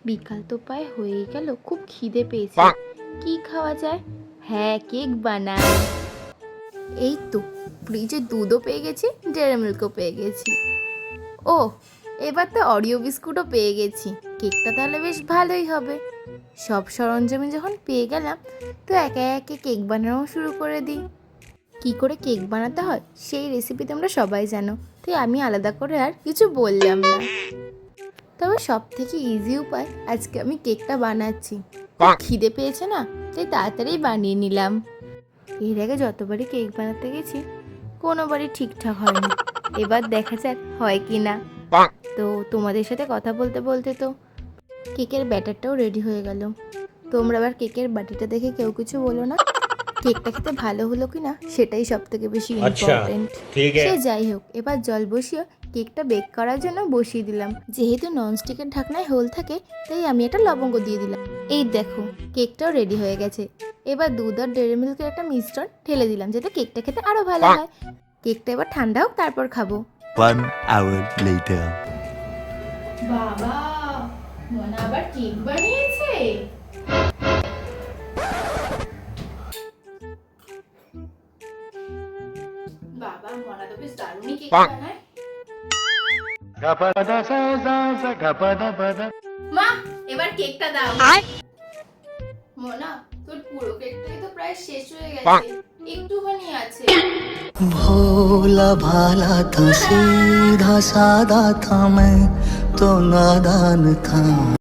বিকাল তো প্রায় হয়েই গেল, খুব খিদে পেয়েছে। কি খাওয়া যায়? হ্যাঁ, কেক বানাই। এই তো ফ্রিজে দুধও পেয়ে গেছি, ডেয়ারি মিল্কও পেয়ে গেছি। ও, এবার তো অরিও বিস্কুটও পেয়ে গেছি। কেকটা তাহলে বেশ ভালোই হবে। সব সরঞ্জামে যখন পেয়ে গেলাম, তো একে একে কেক বানানো শুরু করে দিই। কি করে কেক বানাতে হয় সেই রেসিপি তোমরা সবাই জানো, তাই আমি আলাদা করে আর কিছু বললাম না। তবে সব থেকে ইজি উপায় আজকে আমি কেকটা বানাচ্ছি। খুব খিদে পেয়েছে না, তাই তাড়াতাড়ি বানিয়ে নিলাম। এর আগে যতবারই কেক বানাতে গেছি কোনোবারই ঠিকঠাক হয়নি। এবার দেখা যাক হয় কি না। তো তোমাদের সাথে কথা বলতে বলতে তো কেকের ব্যাটারটাও রেডি হয়ে গেল। তোমরা আবার কেকের বাটিটা দেখে কেউ কিছু বলো না। কেকটা খেতে ভালো হলো কি না সেটাই সব থেকে বেশি ইম্পর্টেন্ট। সে যাই হোক, এবার জল বসিয়ে কেকটা বেক করার জন্য বসিয়ে দিলাম। যেহেতু ননস্টিকের ঢাকনায় হোল থাকে, তাই আমি একটা লবঙ্গ দিয়ে দিলাম। এই দেখো, কেকটাও রেডি হয়ে গেছে। এবার দুধ আর ডেয়ারি মিল্কের একটা মিশ্রণ ঢেলে দিলাম, যাতে কেকটা খেতে আরো ভালো হয়। কেকটা এবার ঠান্ডা হোক, তারপর খাবো। 1 hour later. বাবা, মনা আবার কেক বানিয়েছে। বাবা, মনা তো বেশ দারুণই কেক বানায়। মা, এবার কেকটা দাও। মনা, তোর পুরো কেকটাই তো প্রায় শেষ হয়ে গেছে, একটুখানি আছে। भोला भाला था, सीधा सादा था, मैं तो नादान था।